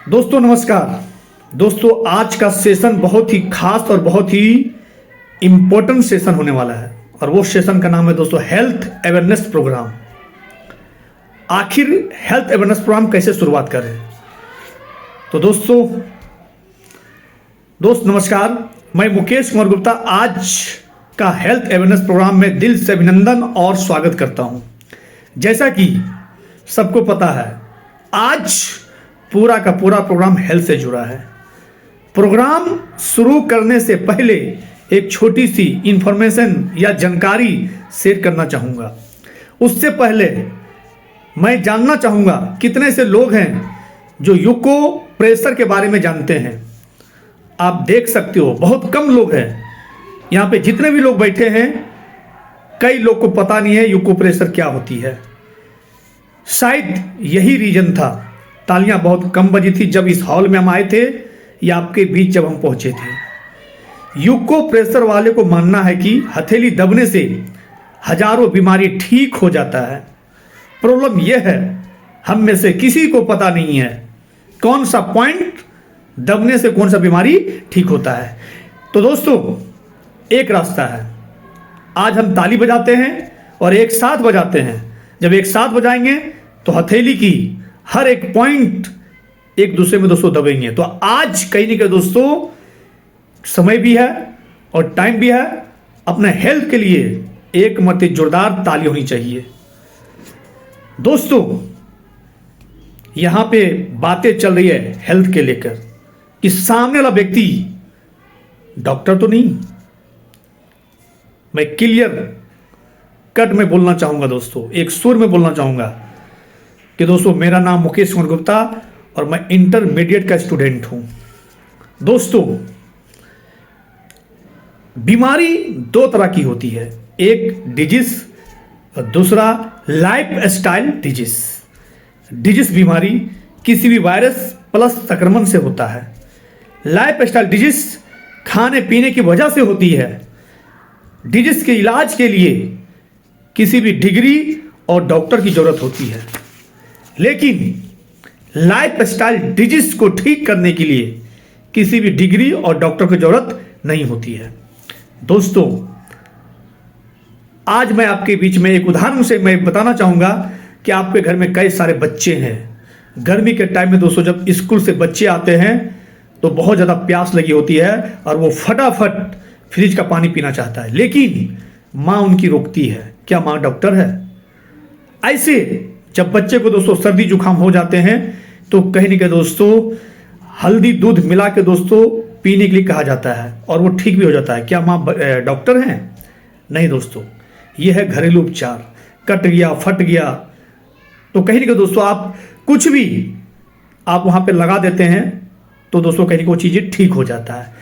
दोस्तों नमस्कार। दोस्तों आज का सेशन बहुत ही खास और बहुत ही इम्पोर्टेंट सेशन होने वाला है और वो सेशन का नाम है दोस्तों हेल्थ अवेयरनेस प्रोग्राम। आखिर हेल्थ अवेयरनेस प्रोग्राम कैसे शुरुआत करें। तो दोस्त नमस्कार, मैं मुकेश कुमार गुप्ता आज का हेल्थ अवेयरनेस प्रोग्राम में दिल से अभिनंदन और स्वागत करता हूं। जैसा कि सबको पता है, आज पूरा का पूरा प्रोग्राम हेल्थ से जुड़ा है। प्रोग्राम शुरू करने से पहले एक छोटी सी इंफॉर्मेशन या जानकारी शेयर करना चाहूँगा। उससे पहले मैं जानना चाहूँगा कितने से लोग हैं जो यूको प्रेशर के बारे में जानते हैं। आप देख सकते हो बहुत कम लोग हैं। यहाँ पे जितने भी लोग बैठे हैं, कई लोग को पता नहीं है यूको प्रेशर क्या होती है। शायद यही रीजन था, तालियां बहुत कम बजी थी जब इस हॉल में हम आए थे या आपके बीच जब हम पहुंचे थे। यूको प्रेशर वाले को मानना है कि हथेली दबने से हजारों बीमारी ठीक हो जाता है। प्रॉब्लम यह है, हम में से किसी को पता नहीं है कौन सा पॉइंट दबने से कौन सा बीमारी ठीक होता है। तो दोस्तों एक रास्ता है, आज हम ताली बजाते हैं और एक साथ बजाते हैं। जब एक साथ बजाएंगे तो हथेली की हर एक पॉइंट एक दूसरे में दोस्तों दबेंगे। तो आज कहीं नहीं कहीं दोस्तों समय भी है और टाइम भी है। अपने हेल्थ के लिए एक मत जोरदार ताली होनी चाहिए। दोस्तों यहां पे बातें चल रही है हेल्थ के लेकर कि सामने वाला व्यक्ति डॉक्टर तो नहीं। मैं क्लियर कट में बोलना चाहूंगा दोस्तों, एक सुर में बोलना चाहूंगा कि दोस्तों मेरा नाम मुकेश कुमार गुप्ता और मैं इंटरमीडिएट का स्टूडेंट हूं। दोस्तों बीमारी दो तरह की होती है, एक डिजीज और दूसरा लाइफ स्टाइल डिजीज। डिजीज बीमारी किसी भी वायरस प्लस संक्रमण से होता है। लाइफ स्टाइल डिजीज खाने पीने की वजह से होती है। डिजीज के इलाज के लिए किसी भी डिग्री और डॉक्टर की जरूरत होती है, लेकिन लाइफ स्टाइल डिजीज को ठीक करने के लिए किसी भी डिग्री और डॉक्टर की जरूरत नहीं होती है। दोस्तों आज मैं आपके बीच में एक उदाहरण से मैं बताना चाहूंगा कि आपके घर में कई सारे बच्चे हैं। गर्मी के टाइम में दोस्तों जब स्कूल से बच्चे आते हैं तो बहुत ज़्यादा प्यास लगी होती है और वो फटाफट फ्रिज का पानी पीना चाहता है, लेकिन माँ उनकी रोकती है। क्या माँ डॉक्टर है? ऐसे जब बच्चे को दोस्तों सर्दी जुकाम हो जाते हैं तो कहीं ना कहीं दोस्तों हल्दी दूध मिला के दोस्तों पीने के लिए कहा जाता है और वो ठीक भी हो जाता है। क्या माँ डॉक्टर हैं? नहीं दोस्तों, ये है घरेलू उपचार। कट गया फट गया तो कहीं ना कहीं दोस्तों आप कुछ भी आप वहाँ पे लगा देते हैं तो दोस्तों कहीं वो चीज़ें ठीक हो जाता है।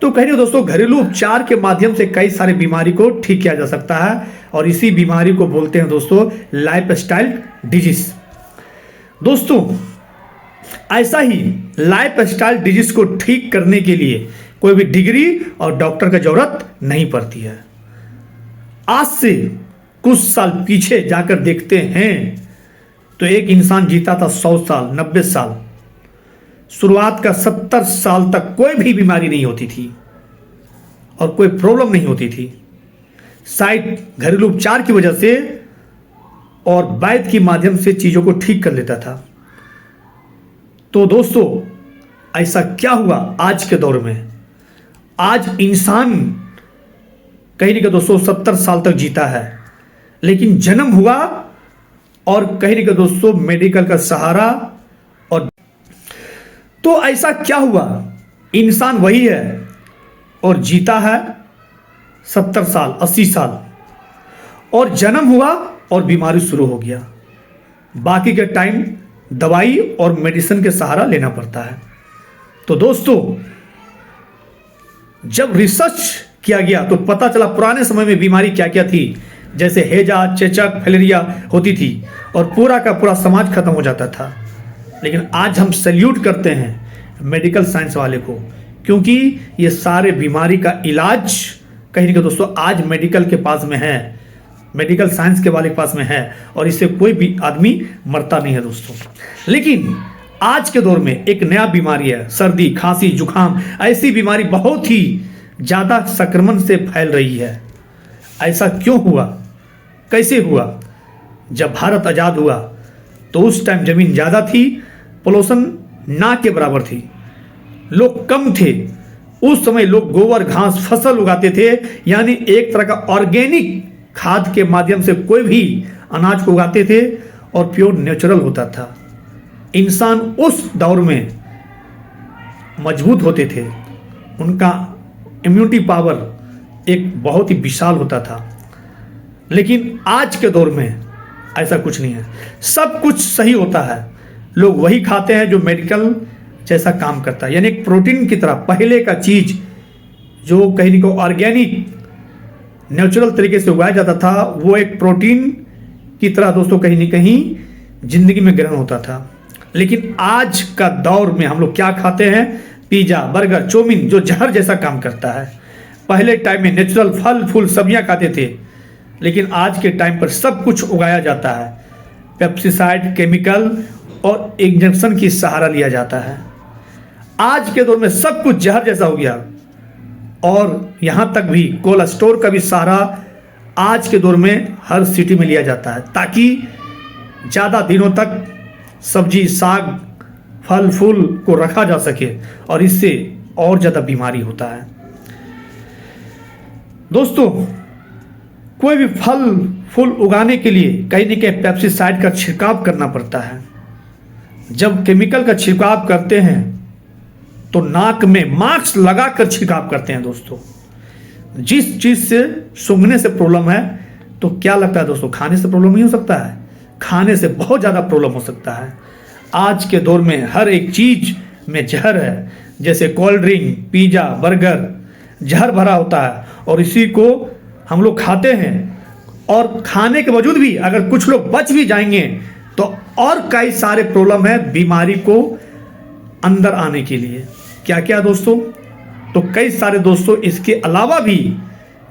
तो कहीं दोस्तों घरेलू उपचार के माध्यम से कई सारे बीमारी को ठीक किया जा सकता है और इसी बीमारी को बोलते हैं दोस्तों लाइफ स्टाइल डिजीज। दोस्तों ऐसा ही लाइफ स्टाइल डिजीज को ठीक करने के लिए कोई भी डिग्री और डॉक्टर की जरूरत नहीं पड़ती है। आज से कुछ साल पीछे जाकर देखते हैं तो एक इंसान जीता था 100 साल 90 साल। शुरुआत का 70 साल तक कोई भी बीमारी नहीं होती थी और कोई प्रॉब्लम नहीं होती थी, शायद घरेलू उपचार की वजह से और वैद्य के माध्यम से चीज़ों को ठीक कर लेता था। तो दोस्तों ऐसा क्या हुआ आज के दौर में? आज इंसान कहीं ना कहीं दोस्तों 70 साल तक जीता है, लेकिन जन्म हुआ और कहीं ना कहीं दोस्तों मेडिकल का सहारा। और तो ऐसा क्या हुआ? इंसान वही है और जीता है 70 साल 80 साल और जन्म हुआ और बीमारी शुरू हो गया। बाकी के टाइम दवाई और मेडिसिन के सहारा लेना पड़ता है। तो दोस्तों जब रिसर्च किया गया तो पता चला पुराने समय में बीमारी क्या क्या थी, जैसे हैजा चेचक फैलेरिया होती थी और पूरा का पूरा समाज खत्म हो जाता था। लेकिन आज हम सैल्यूट करते हैं मेडिकल साइंस वाले को, क्योंकि ये सारे बीमारी का इलाज कहीं ना कहीं दोस्तों आज मेडिकल के पास में है, मेडिकल साइंस के वाले के पास में है और इससे कोई भी आदमी मरता नहीं है दोस्तों। लेकिन आज के दौर में एक नया बीमारी है, सर्दी खांसी जुकाम, ऐसी बीमारी बहुत ही ज़्यादा संक्रमण से फैल रही है। ऐसा क्यों हुआ, कैसे हुआ? जब भारत आज़ाद हुआ तो उस टाइम ज़मीन ज़्यादा थी, पोल्यूशन ना के बराबर थी, लोग कम थे। उस समय लोग गोबर घास फसल उगाते थे, यानी एक तरह का ऑर्गेनिक खाद के माध्यम से कोई भी अनाज को उगाते थे और प्योर नेचुरल होता था। इंसान उस दौर में मजबूत होते थे, उनका इम्यूनिटी पावर एक बहुत ही विशाल होता था। लेकिन आज के दौर में ऐसा कुछ नहीं है, सब कुछ सही होता है, लोग वही खाते हैं जो मेडिकल जैसा काम करता है, यानी एक प्रोटीन की तरह। पहले का चीज जो कहीं को ऑर्गेनिक नेचुरल तरीके से उगाया जाता था, वो एक प्रोटीन की तरह दोस्तों कहीं ना कहीं जिंदगी में ग्रहण होता था। लेकिन आज का दौर में हम लोग क्या खाते हैं? पिज्जा बर्गर चाउमीन, जो जहर जैसा काम करता है। पहले टाइम में नेचुरल फल फूल सब्जियां खाते थे, लेकिन आज के टाइम पर सब कुछ उगाया जाता है, पेप्सिसाइड केमिकल और इंजेक्शन की सहारा लिया जाता है। आज के दौर में सब कुछ जहर जैसा हो गया, और यहां तक भी कोल्ड स्टोर का भी सहारा आज के दौर में हर सिटी में लिया जाता है, ताकि ज़्यादा दिनों तक सब्जी साग फल फूल को रखा जा सके, और इससे और ज़्यादा बीमारी होता है। दोस्तों, कोई भी फल फूल उगाने के लिए कहीं न कहीं पेप्सिसाइड का छिड़काव करना पड़ता है। जब केमिकल का छिड़काव करते हैं तो नाक में मास्क लगाकर छिड़काव करते हैं। दोस्तों, जिस चीज़ से सूंघने से प्रॉब्लम है, तो क्या लगता है दोस्तों, खाने से प्रॉब्लम नहीं हो सकता है? खाने से बहुत ज़्यादा प्रॉब्लम हो सकता है। आज के दौर में हर एक चीज़ में जहर है, जैसे कोल्ड ड्रिंक पिज़्ज़ा बर्गर जहर भरा होता है, और इसी को हम लोग खाते हैं। और खाने के बावजूद भी अगर कुछ लोग बच भी जाएंगे तो और कई सारे प्रॉब्लम है बीमारी को अंदर आने के लिए। क्या क्या दोस्तों? तो कई सारे दोस्तों इसके अलावा भी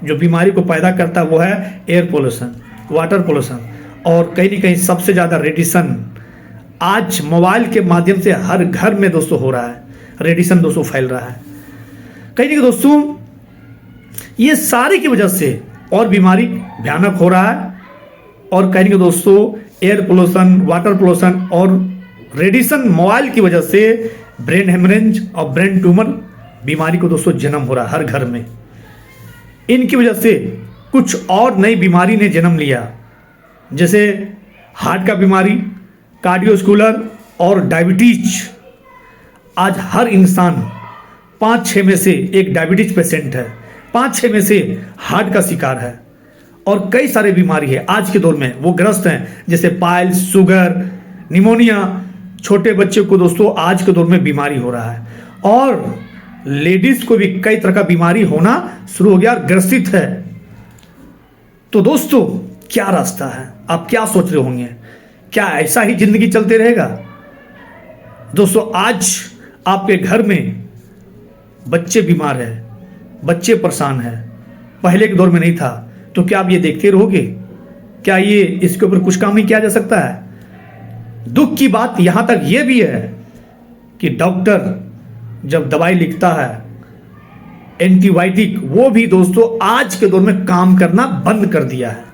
जो बीमारी को पैदा करता है वो है एयर पोल्यूशन, वाटर पोल्यूशन, और कहीं ना कहीं सबसे ज़्यादा रेडिएशन। आज मोबाइल के माध्यम से हर घर में दोस्तों हो रहा है, रेडिएशन दोस्तों फैल रहा है कहीं ना कहीं। दोस्तों, ये सारी की वजह से और बीमारी भयानक हो रहा है, और कहीं ना कहीं दोस्तों एयर पोल्यूशन वाटर पोल्यूशन और रेडिएशन मोबाइल की वजह से ब्रेन हेमरेज और ब्रेन ट्यूमर बीमारी को दोस्तों जन्म हो रहा है हर घर में। इनकी वजह से कुछ और नई बीमारी ने जन्म लिया, जैसे हार्ट का बीमारी, कार्डियोस्कुलर और डायबिटीज। आज हर इंसान 5-6 में से एक डायबिटीज पेशेंट है, 5-6 में से हार्ट का शिकार है, और कई सारे बीमारी है आज के दौर में वो ग्रस्त हैं, जैसे पाइल्स, शुगर, निमोनिया। छोटे बच्चे को दोस्तों आज के दौर में बीमारी हो रहा है, और लेडीज को भी कई तरह का बीमारी होना शुरू हो गया और ग्रसित है। तो दोस्तों, क्या रास्ता है? आप क्या सोच रहे होंगे? क्या ऐसा ही जिंदगी चलते रहेगा? दोस्तों, आज आपके घर में बच्चे बीमार हैं, बच्चे परेशान हैं, पहले के दौर में नहीं था, तो क्या आप ये देखते रहोगे? क्या ये इसके ऊपर कुछ काम नहीं किया जा सकता है? दुख की बात यहां तक ये भी है कि डॉक्टर जब दवाई लिखता है एंटीबायोटिक, वो भी दोस्तों आज के दौर में काम करना बंद कर दिया है,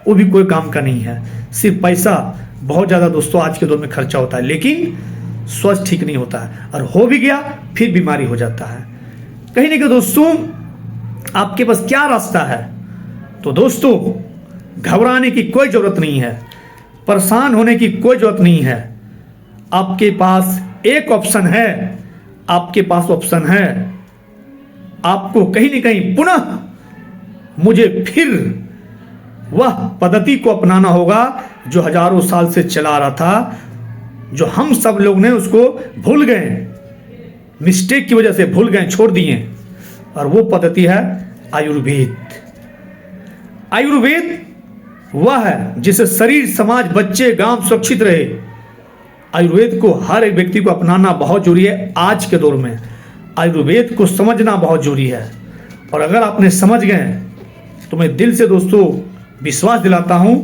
वो भी कोई काम का नहीं है। सिर्फ पैसा बहुत ज़्यादा दोस्तों आज के दौर में खर्चा होता है, लेकिन स्वास्थ्य ठीक नहीं होता है, और हो भी गया फिर बीमारी हो जाता है। कहीं ना कहीं दोस्तों आपके पास क्या रास्ता है? तो दोस्तों, घबराने की कोई ज़रूरत नहीं है, परेशान होने की कोई ज़रूरत नहीं है। आपके पास एक ऑप्शन है, आपके पास ऑप्शन है। आपको कहीं ना कहीं पुनः मुझे फिर वह पद्धति को अपनाना होगा जो हजारों साल से चला आ रहा था, जो हम सब लोग ने उसको भूल गए, मिस्टेक की वजह से भूल गए, छोड़ दिए, और वो पद्धति है आयुर्वेद। आयुर्वेद वह है जिससे शरीर समाज बच्चे गांव सुरक्षित रहे। आयुर्वेद को हर एक व्यक्ति को अपनाना बहुत जरूरी है। आज के दौर में आयुर्वेद को समझना बहुत जरूरी है, और अगर आपने समझ गए तो मैं दिल से दोस्तों विश्वास दिलाता हूं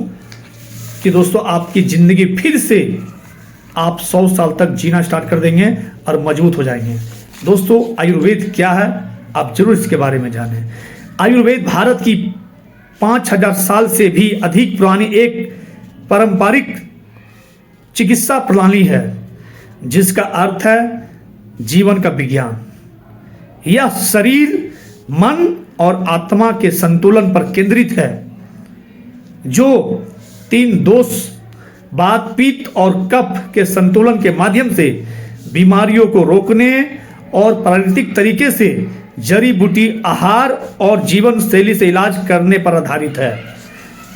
कि दोस्तों आपकी जिंदगी फिर से आप 100 साल तक जीना स्टार्ट कर देंगे और मजबूत हो जाएंगे। दोस्तों, आयुर्वेद क्या है आप जरूर इसके बारे में जानें। आयुर्वेद भारत की 5000 साल से भी अधिक पुरानी एक पारंपरिक चिकित्सा प्रणाली है, जिसका अर्थ है जीवन का विज्ञान। यह शरीर, मन और आत्मा के संतुलन पर केंद्रित है, जो 3 दोष वात, पित्त और कफ के संतुलन के माध्यम से बीमारियों को रोकने और प्राकृतिक तरीके से जड़ी बूटी, आहार और जीवन शैली से इलाज करने पर आधारित है।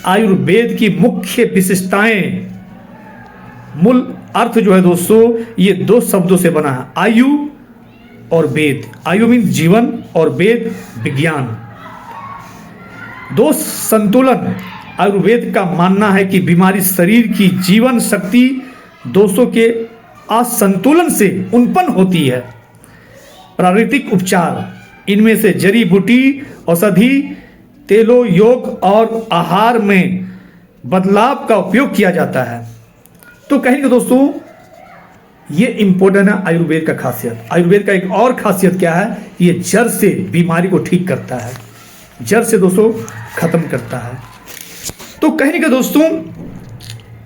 आयुर्वेद की मुख्य विशेषताएं, मूल अर्थ जो है दोस्तों, ये 2 शब्दों से बना है, आयु और वेद। आयु मीन्स जीवन और वेद विज्ञान। दोष संतुलन, आयुर्वेद का मानना है कि बीमारी शरीर की जीवन शक्ति दोषों के असंतुलन से उत्पन्न होती है। प्राकृतिक उपचार, इनमें से जड़ी बूटी, औषधि, तेलों, योग और आहार में बदलाव का उपयोग किया जाता है। तो कहेंगे दोस्तों, ये इंपॉर्टेंट है आयुर्वेद का खासियत। आयुर्वेद का एक और खासियत क्या है, ये जड़ से बीमारी को ठीक करता है, जड़ से दोस्तों खत्म करता है। तो कहेंगे दोस्तों,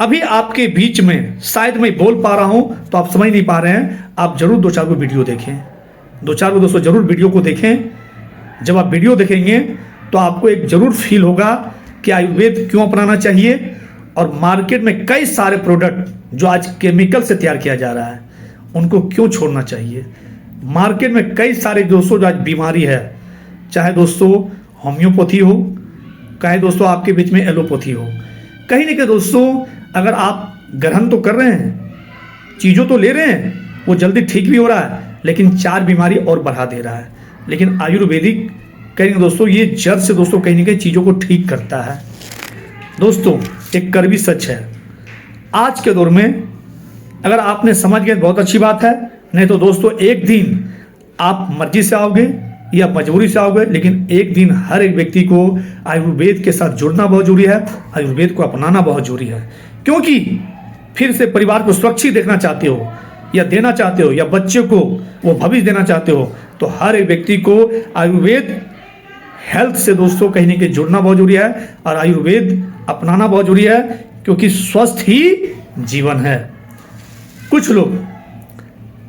अभी आपके बीच में शायद मैं बोल पा रहा हूं तो आप समझ नहीं पा रहे हैं, आप जरूर 2-4 को वीडियो देखें, 2-4 को दोस्तों जरूर वीडियो को देखें। जब आप वीडियो देखेंगे तो आपको एक जरूर फील होगा कि आयुर्वेद क्यों अपनाना चाहिए, और मार्केट में कई सारे प्रोडक्ट जो आज केमिकल से तैयार किया जा रहा है उनको क्यों छोड़ना चाहिए। मार्केट में कई सारे दोस्तों जो आज बीमारी है, चाहे दोस्तों होम्योपैथी हो, चाहे दोस्तों आपके बीच में एलोपैथी हो, कहीं ना कहीं दोस्तों अगर आप ग्रहण तो कर रहे हैं, चीज़ों तो ले रहे हैं, वो जल्दी ठीक भी हो रहा है, लेकिन 4 बीमारी और बढ़ा दे रहा है। लेकिन आयुर्वेदिक कहेंगे दोस्तों, ये जड़ से दोस्तों कहीं ना कहीं चीज़ों को ठीक करता है। दोस्तों, एक कड़वी सच है, आज के दौर में अगर आपने समझ गए बहुत अच्छी बात है, नहीं तो दोस्तों एक दिन आप मर्जी से आओगे या मजबूरी से आओगे, लेकिन एक दिन हर एक व्यक्ति को आयुर्वेद के साथ जुड़ना बहुत जरूरी है, आयुर्वेद को अपनाना बहुत जरूरी है। क्योंकि फिर से परिवार को सुरक्षित देखना चाहते हो या देना चाहते हो, या बच्चे को वो भविष्य देना चाहते हो, तो हर एक व्यक्ति को आयुर्वेद हेल्थ से दोस्तों कहीं ना कहीं जुड़ना बहुत जरूरी है और आयुर्वेद अपनाना बहुत जरूरी है, क्योंकि स्वस्थ ही जीवन है। कुछ लोग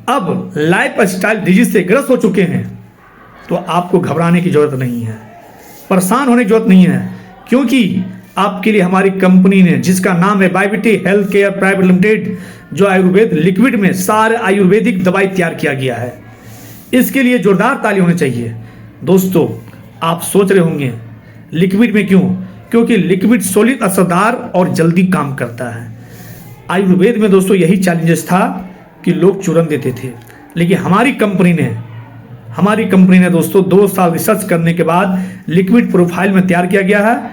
अब लाइफ स्टाइल डिजीज से ग्रस्त हो चुके हैं, तो आपको घबराने की जरूरत नहीं है, परेशान होने की जरूरत नहीं है, क्योंकि आपके लिए हमारी कंपनी ने, जिसका नाम है बायोविटी हेल्थ केयर प्राइवेट लिमिटेड, जो आयुर्वेद लिक्विड में सारे आयुर्वेदिक दवाई तैयार किया गया है। इसके लिए जोरदार ताली होनी चाहिए। दोस्तों, आप सोच रहे होंगे लिक्विड में क्यों, क्योंकि लिक्विड सॉलिड, असरदार और जल्दी काम करता है। आयुर्वेद में दोस्तों यही चैलेंजेस था कि लोग चूरन देते थे, लेकिन हमारी कंपनी ने दोस्तों 2 साल रिसर्च करने के बाद लिक्विड प्रोफाइल में तैयार किया गया है,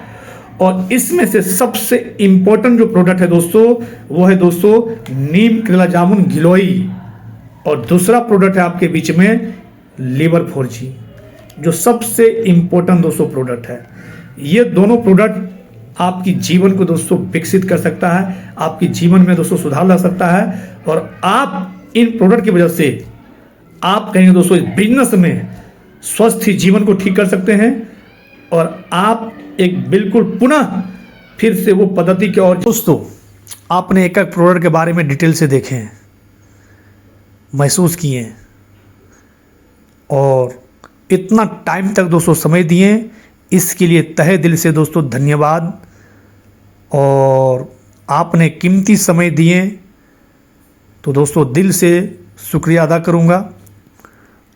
और इसमें से सबसे इंपॉर्टेंट जो प्रोडक्ट है दोस्तों, वो है दोस्तों नीम केला जामुन गिलोई, और दूसरा प्रोडक्ट है आपके बीच में लीवर 4G, जो सबसे इंपॉर्टेंट दोस्तों प्रोडक्ट है। ये दोनों प्रोडक्ट आपकी जीवन को दोस्तों विकसित कर सकता है, आपकी जीवन में दोस्तों सुधार ला सकता है, और आप इन प्रोडक्ट की वजह से आप कहेंगे दोस्तों इस बिजनेस में स्वस्थ ही जीवन को ठीक कर सकते हैं, और आप एक बिल्कुल पुनः फिर से वो पद्धति के। और दोस्तों, आपने एक एक प्रोडक्ट के बारे में डिटेल से देखें, महसूस किए, और इतना टाइम तक दोस्तों समय दिए, इसके लिए तहे दिल से दोस्तों धन्यवाद। और आपने कीमती समय दिए तो दोस्तों दिल से शुक्रिया अदा करूँगा।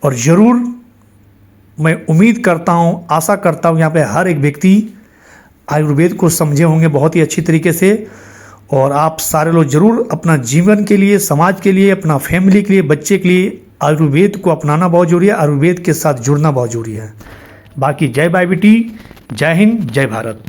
और ज़रूर मैं उम्मीद करता हूँ, आशा करता हूँ यहाँ पे हर एक व्यक्ति आयुर्वेद को समझे होंगे बहुत ही अच्छी तरीके से, और आप सारे लोग ज़रूर अपना जीवन के लिए, समाज के लिए, अपना फैमिली के लिए, बच्चे के लिए आयुर्वेद को अपनाना बहुत जरूरी है, आयुर्वेद के साथ जुड़ना बहुत जरूरी है। बाकी जय बायोविटी, जय हिंद, जय भारत।